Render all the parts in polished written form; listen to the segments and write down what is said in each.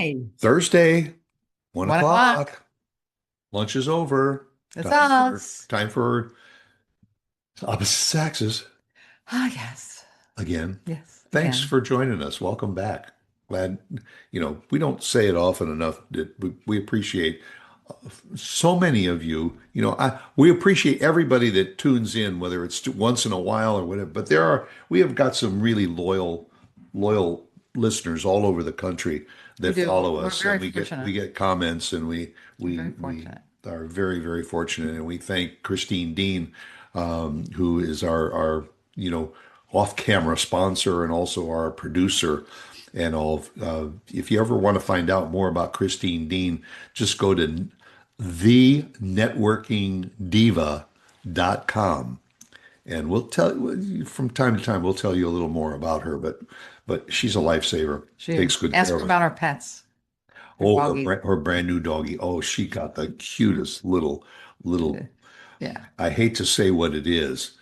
Hey, Thursday, one 1 o'clock. o'clock. Lunch is over. It's Time for us. time for opposite Saxes Ah, yes. again. Yes, Thanks again. for joining us. Welcome back. Glad, we don't say it often enough that we appreciate so many of you. We appreciate everybody that tunes in, whether it's once in a while or whatever. But we have got some really loyal listeners all over the country We that do. follow We're us, and very we fortunate. get comments, and We're very we fortunate. are very fortunate, and we thank Christine Dean, who is our off-camera sponsor and also our producer and all. If you ever want to find out more about Christine Dean, just go to thenetworkingdiva.com, and we'll tell you from time to time, we'll tell you a little more about her, but she's a lifesaver, She is. takes good Ask care her of us. about our pets, our Oh, doggies. her brand new doggie. Oh, she got the cutest little, Yeah. I hate to say what it is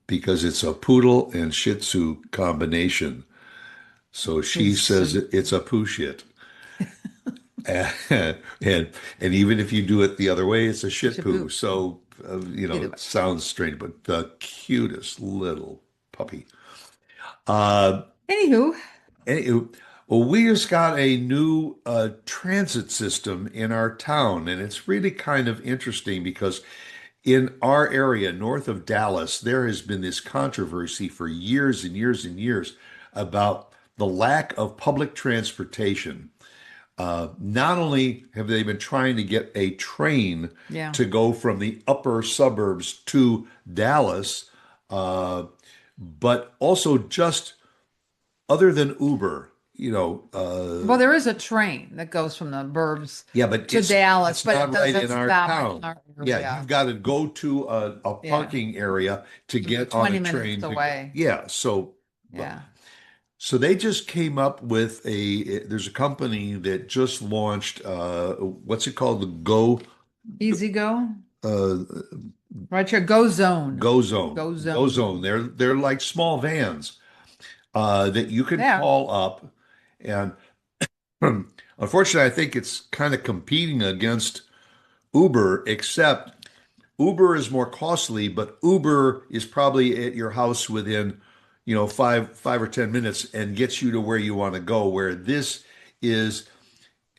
because it's a poodle and Shih Tzu combination. So she She's says it's a poo shit. And, and even if you do it the other way, it's a shit poo. Shabu. So, Either it way. sounds strange, but the cutest little puppy. Uh, Anywho, any- well, we just got a new transit system in our town, and it's really kind of interesting because in our area, north of Dallas, there has been this controversy for years and years and years about the lack of public transportation. Not only have they been trying to get a train yeah. to go from the upper suburbs to Dallas, uh, but also just other than Uber, Well, there is a train that goes from the burbs yeah, but to Dallas, it's but it not right doesn't in our stop in town. our Yeah, area. you've got to go to a Yeah. parking area to It's get on a 20 minutes train to go. away. Yeah, so but Yeah. so they just came up with there's a company that just launched what's it called? The Easy go. uh Right here. Go zone. Go Zone. Go Go Zone. zone. They're like small vans that you can Yeah. call up, and unfortunately I think it's kind of competing against Uber, except Uber is more costly, but Uber is probably at your house within, five or 10 minutes and gets you to where you want to go. Where this is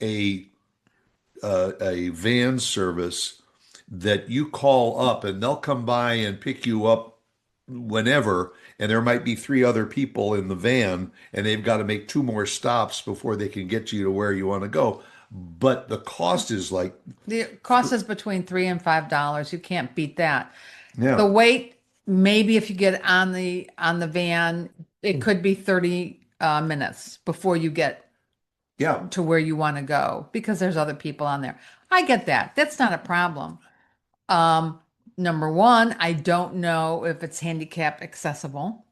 a a van service that you call up and they'll come by and pick you up whenever, and there might be three other people in the van, and they've got to make two more stops before they can get you to where you want to go. But the cost is like, The cost is between $3 and $5. You can't beat that. The yeah, wait, maybe if you get on the van, it could be 30 minutes before you get yeah. to where you want to go because there's other people on there. I get that. That's not a problem. Um, Number one, I don't know if it's handicap accessible.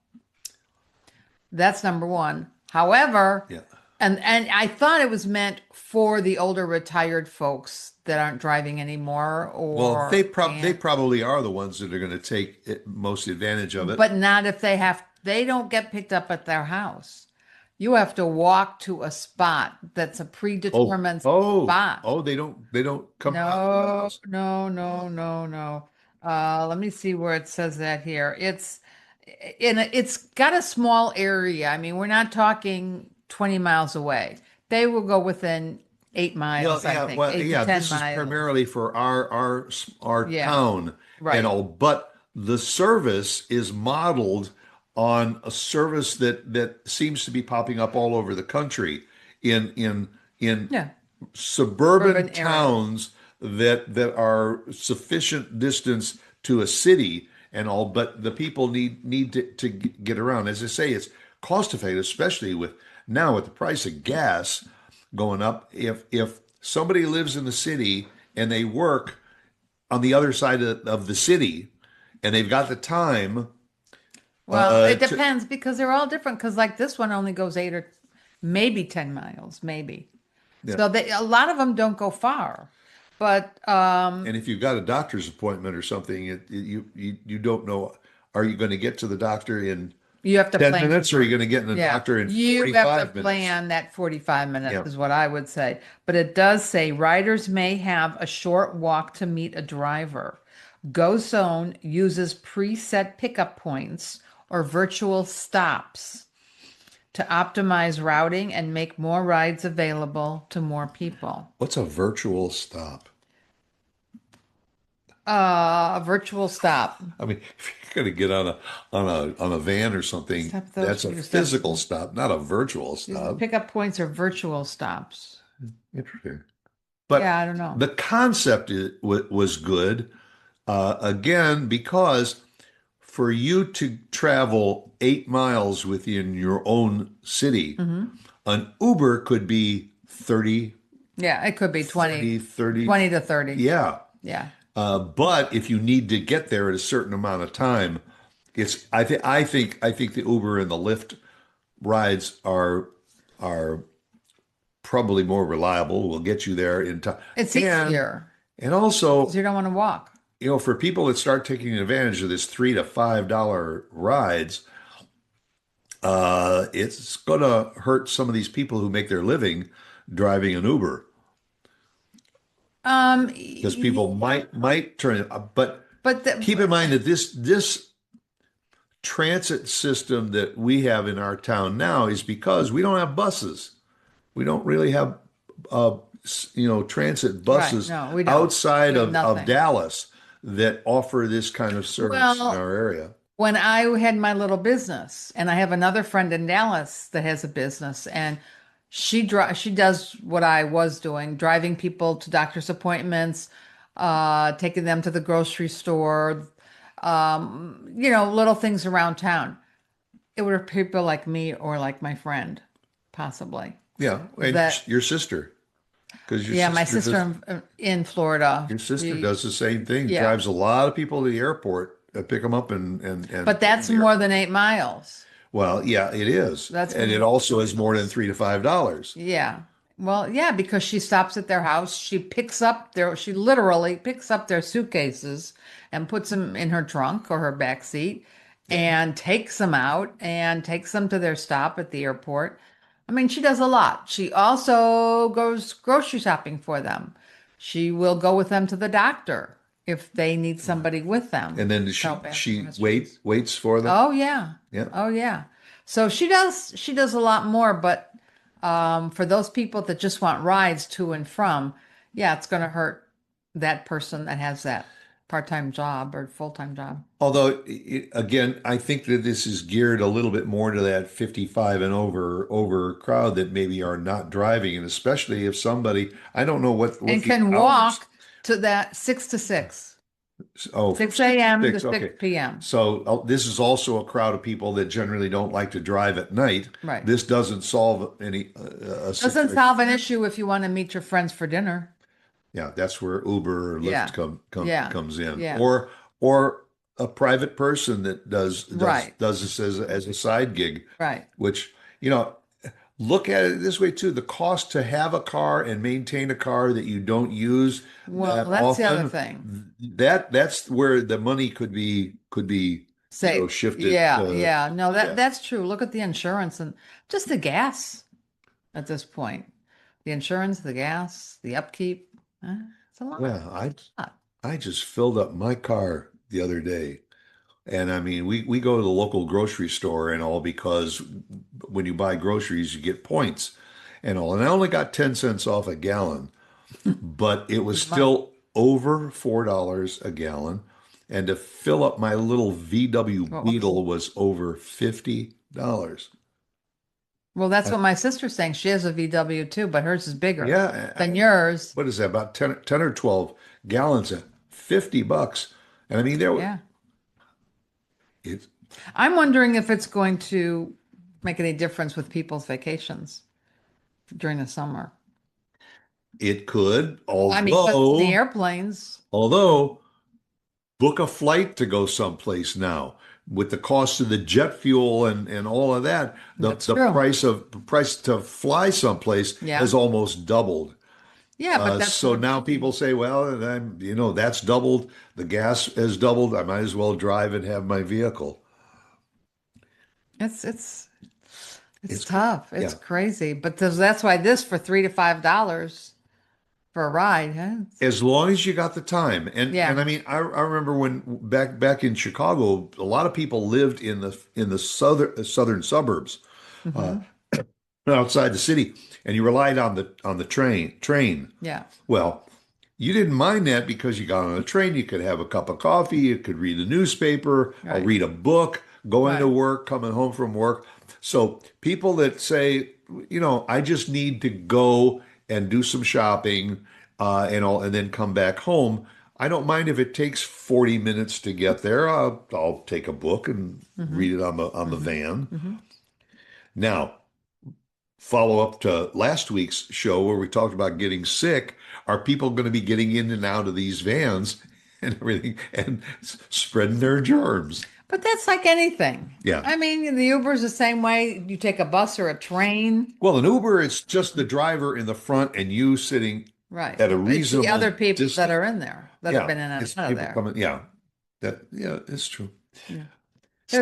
That's number one. However, Yeah. and I thought it was meant for the older retired folks that aren't driving anymore Well, or they can't, probably are the ones that are going to take most advantage of it. but not if they don't get picked up at their house. You have to walk to a spot that's a predetermined spot. They don't come out to your No, house. no, no, no, no. Let me see where it says that here. It's got a small area. I mean, we're not talking 20 miles away. They will go within 8 miles, I Yeah, think, well, eight to yeah, 10 this is miles. primarily for our Yeah, town and right. all, but the service is modeled on a service that seems to be popping up all over the country in Yeah, suburban urban areas. towns that are sufficient distance to a city and all, but the people need to get around. As I say, it's cost effective, especially with now with the price of gas going up. If somebody lives in the city and they work on the other side of the city and they've got the time Well, it to depends because they're all different. Because like this one only goes 8 or maybe 10 miles, maybe. yeah. So a lot of them don't go far. But And if you've got a doctor's appointment or something, you don't know, are you going to get to the doctor in You have to 10 plan minutes, or are you going to get in the Yeah, doctor in you have to 45 minutes? plan that 45 minutes Yeah. is what I would say. But it does say riders may have a short walk to meet a driver. Go Zone uses preset pickup points or virtual stops to optimize routing and make more rides available to more people. What's a virtual stop? A virtual stop. I mean, if you're going to get on a van or something, Stop those that's a for your steps. physical stop, not a virtual stop. Pickup points are virtual stops. Interesting. Yeah, But I don't know. the concept was good. Again, because for you to travel 8 miles within your own city, Hmm. an Uber could be 30, Yeah, it could be 20, 30, 30. 20 to 30. Yeah. Yeah. But if you need to get there at a certain amount of time, I think the Uber and the Lyft rides are probably more reliable. Will get you there in time. It's And easier and because also, you don't want to walk. for people that start taking advantage of this $3 to $5 rides, it's gonna hurt some of these people who make their living driving an Uber because people might turn it. But but keep in mind that this transit system that we have in our town now is because we don't have buses. We don't really have transit right, buses no, we don't. outside We have of nothing. Dallas that offer this kind of service in Well, our area. when I had my little business, and I have another friend in Dallas that has a business, and she does what I was doing, driving people to doctor's appointments, taking them to the grocery store, little things around town. It were people like me or like my friend, possibly. Yeah, and That your sister, because Yeah, my sister in Florida. your sister does the same thing. Yeah, Drives a lot of people to the airport, pick them up and but take them that's to the more airport. than 8 miles. Well, yeah, it is, That's and it also is more than $3 to $5. Yeah. Well, yeah, because she stops at their house. She literally picks up their suitcases and puts them in her trunk or her back seat Yeah, and takes them out and takes them to their stop at the airport. I mean, she does a lot. She also goes grocery shopping for them. She will go with them to the doctor if they need somebody with them and then to help ask she questions. waits for them. Oh yeah. Yeah. Oh yeah. So she does a lot more, but for those people that just want rides to and from, yeah, it's going to hurt that person that has that part-time job or full-time job. Although, again, I think that this is geared a little bit more to that 55 and over crowd that maybe are not driving, and especially if somebody, I don't know what And the can hours. walk to that 6 to 6, Oh, 6 a.m. to six. Okay. 6 p.m. So this is also a crowd of people that generally don't like to drive at night. Right. This doesn't solve any a Doesn't situation. solve an issue if you want to meet your friends for dinner. Yeah, that's where Uber or Lyft Yeah. Yeah. comes in, Yeah. or a private person that Right. does this as a side gig, Right. which, look at it this way too. The cost to have a car and maintain a car that you don't use Well, that that's the other often, thing. that's where the money could be, Say, shifted yeah, to, yeah. No, yeah. that's true. Look at the insurance and just the gas at this point. The insurance, the gas, the upkeep. It's a lot. Yeah, Lot. I just filled up my car the other day. And I mean, we go to the local grocery store and all because when you buy groceries, you get points and all. And I only got 10 cents off a gallon, but it was Good money. still over $4 a gallon. And to fill up my little VW Well, oops. Beetle was over $50. Well, that's I, what my sister's saying. She has a VW too, but hers is bigger yeah, than yours. what is that? About 10 or 12 gallons at $50. And I mean, Yeah. it, I'm wondering if it's going to make any difference with people's vacations during the summer. it could, I mean, but the airplanes, although book a flight to go someplace now with the cost of the jet fuel and all of that, that's the true. price to fly someplace Yeah. has almost doubled. Yeah, but that's what So I'm now saying. people say, well, that's doubled. The gas has doubled. I might as well drive and have my vehicle. It's It's tough. It's yeah. crazy. But that's why this for $3 to $5 for a ride, huh? As long as you got the time. And Yeah. I mean, I remember when back in Chicago, a lot of people lived in the southern suburbs, uh, Hmm. outside the city, and you relied on the train. Yeah. Well, you didn't mind that because you got on a train, you could have a cup of coffee, you could read a newspaper, or Right. read a book, going to Right. work, coming home from work. So people that say, I just need to go and do some shopping, and then come back home. I don't mind if it takes 40 minutes to get there. I'll take a book and Hmm. read it on the Hmm. van. Hmm. Now, follow up to last week's show where we talked about getting sick. Are people going to be getting in and out of these vans and everything and spreading their germs? But that's like anything. Yeah. I mean, the Uber's the same way. You take a bus or a train. Well, an Uber, it's just the driver in the front and you sitting Right. at a It's the other reasonable people that distance. are in there that have Yeah. been in and It's out of people there. coming. Yeah. Yeah, it's true. Yeah.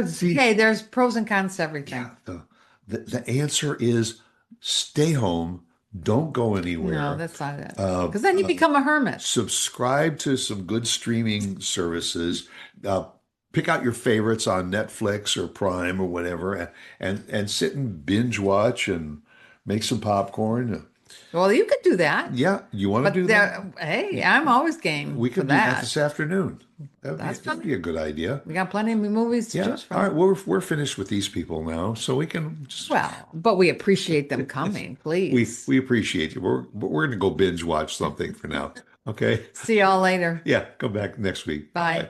See, There's pros and cons to everything. yeah, the answer is stay home, don't go No, anywhere. that's not it. Uh, Because then you uh, become a hermit. Subscribe to some good streaming services. Uh, Pick out your favorites on Netflix or Prime or whatever, and sit and binge watch and make some popcorn. Well, you could do that. Yeah, you want to But do that? hey, I'm always game We for could do that that. this afternoon. That's That'd be a fine. good idea. We got plenty of movies to Yeah. choose All right. from. We're finished with these people now, so we can just Well, but we appreciate them coming, please. we appreciate you. We're gonna go binge watch something for now. Okay. See y'all later. Yeah. Come back next week. Bye. Bye.